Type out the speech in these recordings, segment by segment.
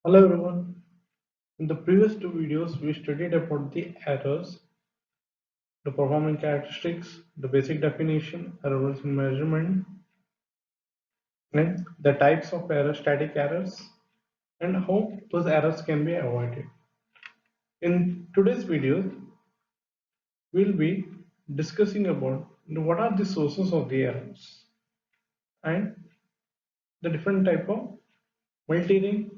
Hello everyone. In the previous two videos, we studied about the errors, the performance characteristics, the basic definition, errors in measurement, and the types of errors, static errors, and how those errors can be avoided. In today's video, we'll be discussing about what are the sources of the errors and the different type of multi-ring,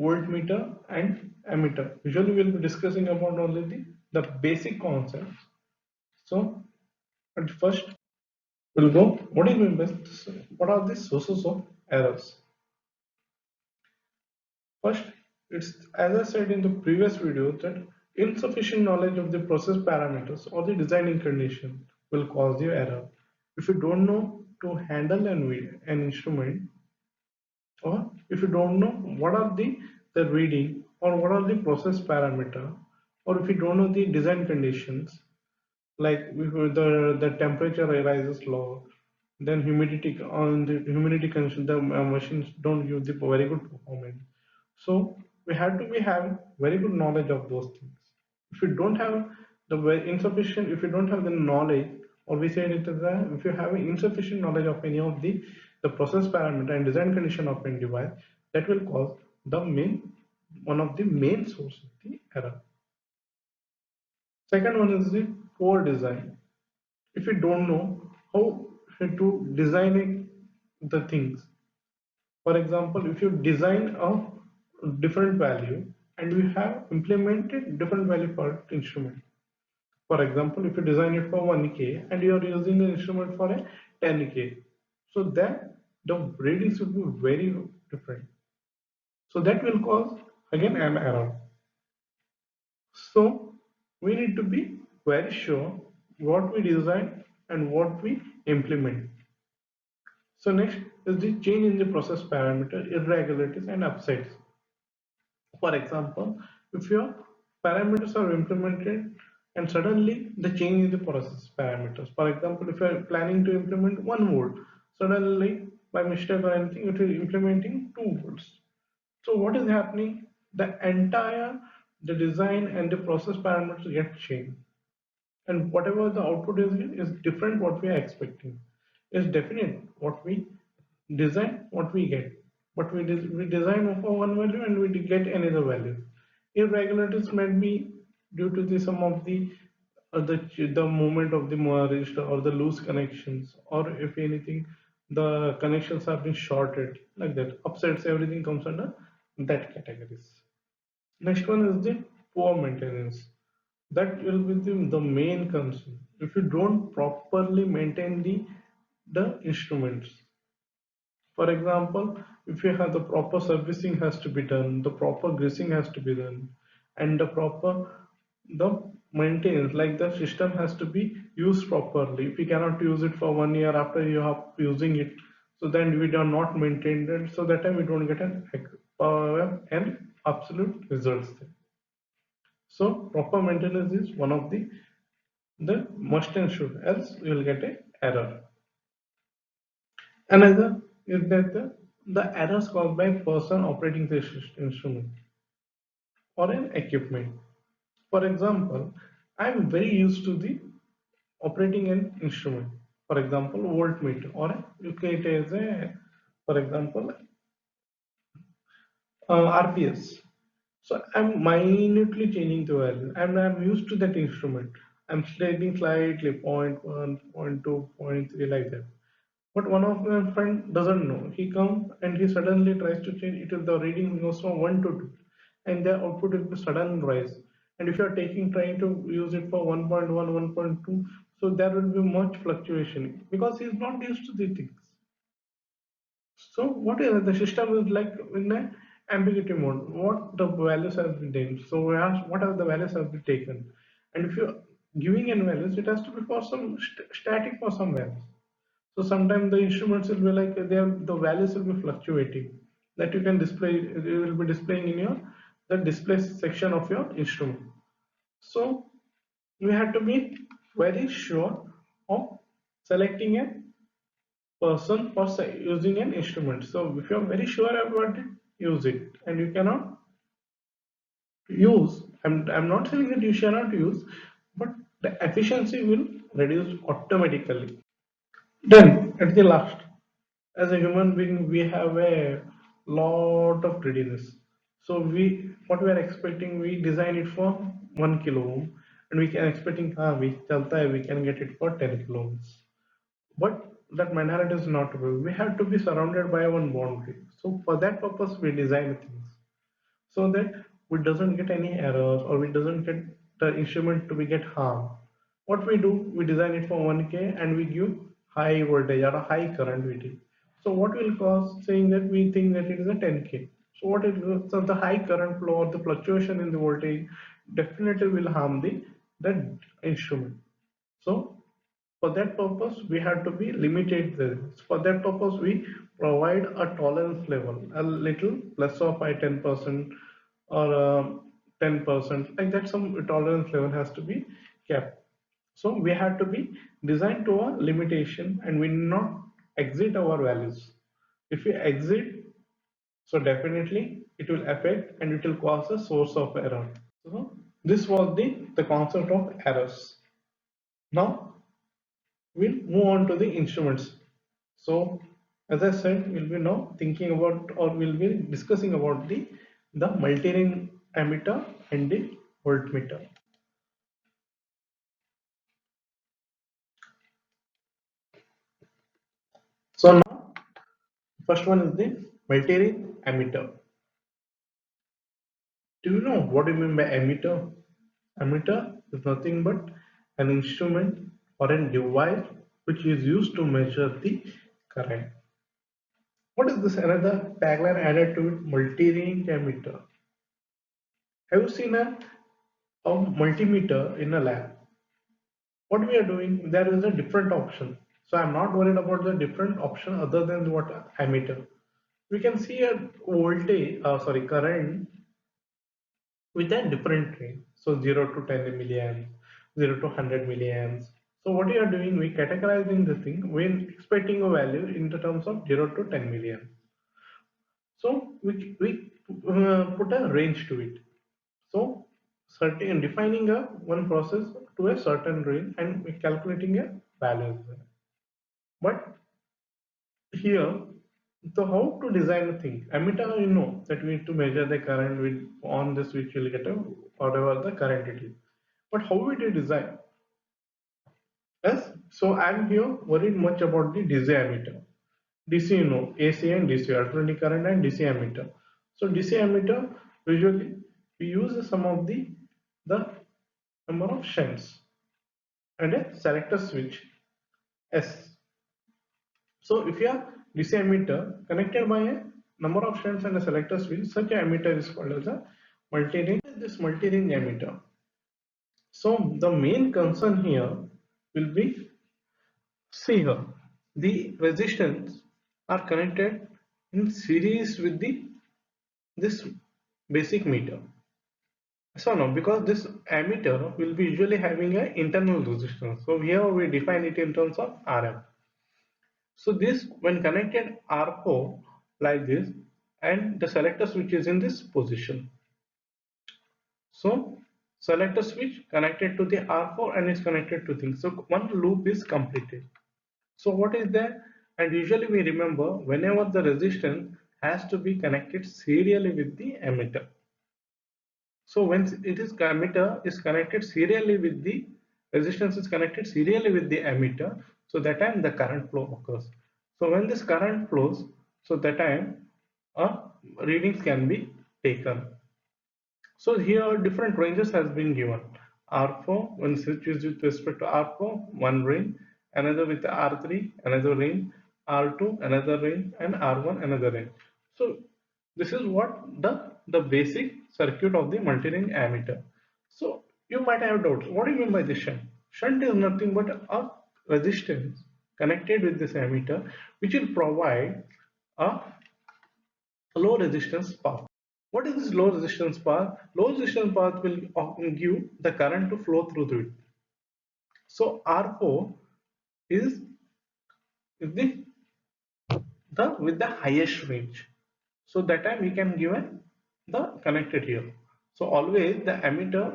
voltmeter, and ammeter. Usually, we'll be discussing about only the basic concepts. So, at first, we'll go. What is mean by what are the sources of errors? First, it's as I said in the previous video that insufficient knowledge of the process parameters or the designing condition will cause you error. If you don't know to handle an instrument, or if you don't know what are the reading or what are the process parameter, or if you don't know the design conditions, like the temperature rises low, then humidity on the humidity condition, the machines don't give the very good performance. So we have to be have very good knowledge of those things. If you don't have insufficient, if you don't have the knowledge, or we say it as if you have insufficient knowledge of any of the process parameter and design condition of any device, that will cause the main one of the main source of the error. Second one is the poor design. If you don't know how to design the things, for example, if you design a different value and you have implemented different value for instrument, for example, if you design it for 1K and you are using the instrument for a 10K, so then the readings will be very different. So that will cause again an error. So we need to be very sure what we design and what we implement. So next is the change in the process parameter, irregularities and upsides. For example, if your parameters are implemented and suddenly the change in the process parameters. For example, if you are planning to implement 1 volt, suddenly by mistake or anything, it is implementing 2 volts. So what is happening? The design and the process parameters get changed, and whatever the output is different what we are expecting. Is definite what we design what we get, but we design for one value and we get another value. Irregularities might be due to the some of the movement of the register or the loose connections, or if anything the connections have been shorted, like that upsets, everything comes under that categories. Next one is the poor maintenance. That will be the main concern. If you don't properly maintain the instruments, for example, if you have the proper servicing has to be done, the proper greasing has to be done, and the maintenance, like the system has to be used properly. If you cannot use it for 1 year after you are using it, so then we are not maintained it, so that time we don't get an absolute results there. So proper maintenance is one of the must and should, else you will get a error. Another is that the errors caused by person operating the instrument or an equipment. For example, I am very used to the operating an instrument. For example, voltmeter, or you can it as a, for example, RPS. So I'm minutely changing the value, and I'm used to that instrument. I'm sliding slightly, point 0.1, point 0.2, point 0.3, like that. But one of my friend doesn't know. He comes and he suddenly tries to change it. The reading goes from 1 to 2, and the output will be sudden rise. And if you are trying to use it for 1.1, 1.2, so there will be much fluctuation because he is not used to the things. So what is the system is like in the ambiguity mode? What the values have been taken? So we ask what are the values have been taken, and if you're giving in values, it has to be for some static for some values. So sometimes the instruments will be like the values will be fluctuating, that you can display. You will be displaying in your the display section of your instrument. So we have to be very sure of selecting a person for using an instrument. So if you are very sure about it, use it, and you cannot use. I'm not saying that you shall not use, but the efficiency will reduce automatically. Then at the last, as a human being, we have a lot of greediness. So we what we are expecting, we design it for 1 kilo ohm, and we can expecting we chalta hai, we can get it for 10 kilo ohms. But that mentality is not true. We have to be surrounded by one boundary. So for that purpose, we design things so that we doesn't get any errors or we doesn't get the instrument to be get harmed. What we do, we design it for 1K and we give high voltage or a high current we take. So what will cause saying that we think that it is a 10K. So what it so the high current flow or the fluctuation in the voltage definitely will harm the instrument. So for that purpose, we have to be limited this. For that purpose, we provide a tolerance level, a little less of by 10% or 10%, like that. Some tolerance level has to be kept. So we have to be designed to a limitation, and we not exit our values. If we exit, so definitely it will affect and it will cause a source of error. So this was the concept of errors. Now we'll move on to the instruments. So, as I said, we'll be now thinking about or we'll be discussing about the multi-ring ammeter and the voltmeter. So now, first one is the multi-ring ammeter. Do you know what do you mean by ammeter? Ammeter is nothing but an instrument or a device which is used to measure the current. What is this another tagline added to it? Multi-ring ammeter. Have you seen a multimeter in a lab? What we are doing, there is a different option. So I'm not worried about the different option other than what ammeter. We can see a voltage, current with a different range. So 0 to 10 milliamps, 0 to 100 milliamps. So what we are doing, we categorizing the thing when expecting a value in the terms of 0 to 10 milliamps. So we put a range to it. So certain defining a one process to a certain range and calculating a value. But here, so how to design a thing? Ammeter, you know that we need to measure the current with on the switch will get a whatever the current it is. But how we do design? Yes, so I'm here worried much about the DC ammeter. DC, you know, AC and DC, alternating current and DC ammeter. So DC ammeter, usually we use some of the number of shunts and a selector switch S. So if you have DC ammeter connected by a number of shunts and a selector switch, such a ammeter is called as a multi-ring. This multi-ring ammeter. So the main concern here will be, see here, the resistance are connected in series with the this basic meter. So no, because this ammeter will be usually having an internal resistance. So here we define it in terms of Rm. So this when connected R4 like this and the selector switch is in this position. So selector switch connected to the R4 and is connected to things. So one loop is completed. So what is there? And usually we remember whenever the resistance has to be connected serially with the ammeter. So when it is ammeter is connected serially with the resistance is connected serially with the ammeter, so that time the current flow occurs. So when this current flows, so that time readings can be taken. So here different ranges has been given. R4 when switch is with respect to R4 one range, another with R3 another range, R2 another range, and R1 another range. So this is what the basic circuit of the multi-ring ammeter. So you might have doubts. What do you mean by this shunt? Shunt is nothing but a resistance connected with this ammeter, which will provide a low resistance path. What is this low resistance path? Low resistance path will give the current to flow through it. So R4 is the with the highest range. So that time we can give the connected here. So always the emitter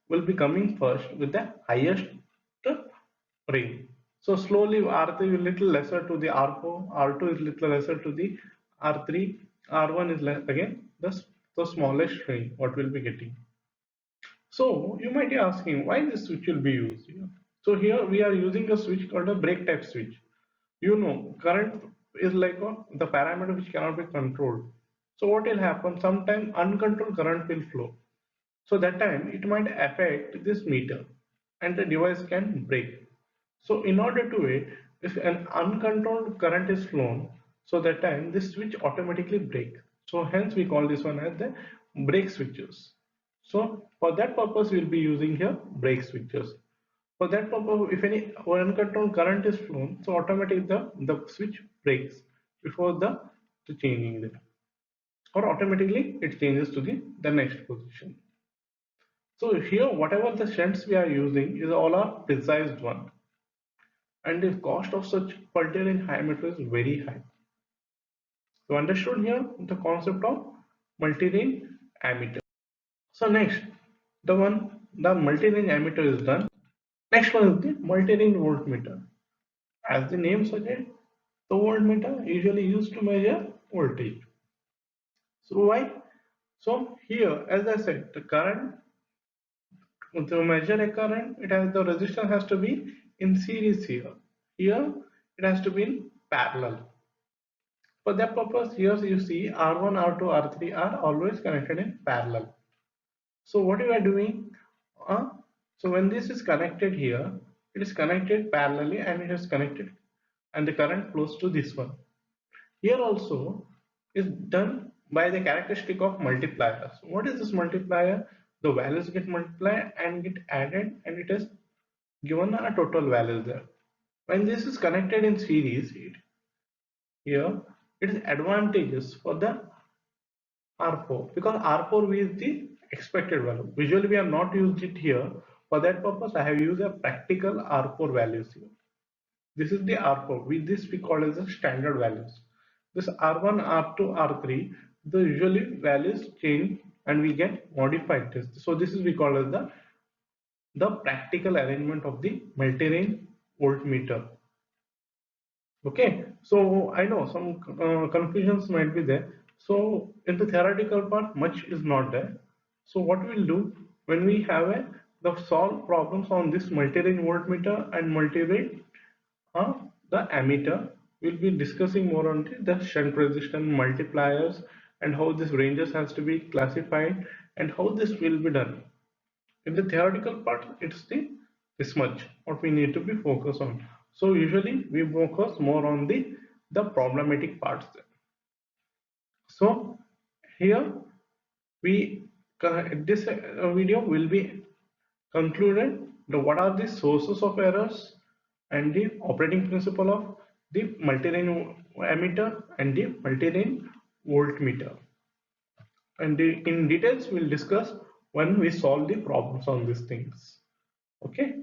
will be coming first with the highest ring. So slowly R3 is little lesser to the R4, R2 is little lesser to the R3, R1 is less again the smallest ring what we'll be getting. So you might be asking why this switch will be used here. So here we are using a switch called a break type switch. You know, current is like the parameter which cannot be controlled. So what will happen? Sometime uncontrolled current will flow. So that time it might affect this meter and the device can break. So in order to it, if an uncontrolled current is flown, so that time this switch automatically break. So hence we call this one as the break switches. So for that purpose we'll be using here break switches. For that purpose, if any uncontrolled current is flown, so automatically the switch breaks before the changing it, or automatically it changes to the next position. So here whatever the shunts we are using is all are precise one, and the cost of such multi-range emitter is very high. So understood here the concept of multi-range emitter. So next, the multi-range emitter is done. Next one is the multi-range voltmeter. As the name suggests, the voltmeter usually used to measure voltage. So why? So here, as I said, the current to measure a current, the resistance has to be in series here. Here, it has to be in parallel. For that purpose, here you see R1, R2, R3 are always connected in parallel. So what you are doing? So when this is connected here, it is connected parallelly and it is connected, and the current flows to this one. Here also is done by the characteristic of multipliers. What is this multiplier? The values get multiplied and get added, and it is given a total values there. When this is connected in series, here it is advantageous for the R4, because R4 is the expected value. Visually we have not used it here. For that purpose I have used a practical R4 values here. This is the R4. With this we call as the standard values. This R1, R2, R3, the usually values change and we get modified this. So this is we call as the practical arrangement of the multi-range voltmeter. Okay, so I know some confusions might be there. So in the theoretical part, much is not there. So what we'll do when we have the solve problems on this multi-range voltmeter and multi-range the ammeter, we'll be discussing more on the shunt resistance multipliers and how this ranges has to be classified and how this will be done. In the theoretical part, it's this much what we need to be focused on. So usually we focus more on the problematic parts there. So here we this video will be concluded what are the sources of errors and the operating principle of the multi-range ammeter and the multi-range voltmeter, and in details we'll discuss when we solve the problems on these things. Okay,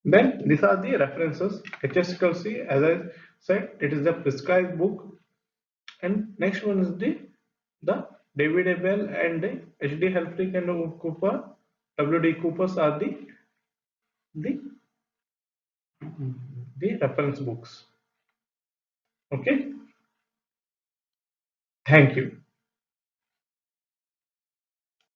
then these are the references. HSCLC, as I said, it is the prescribed book, and next one is the David Abel and the HD Helfrich and Cooper, WD Coopers are the the reference books. Okay, thank you.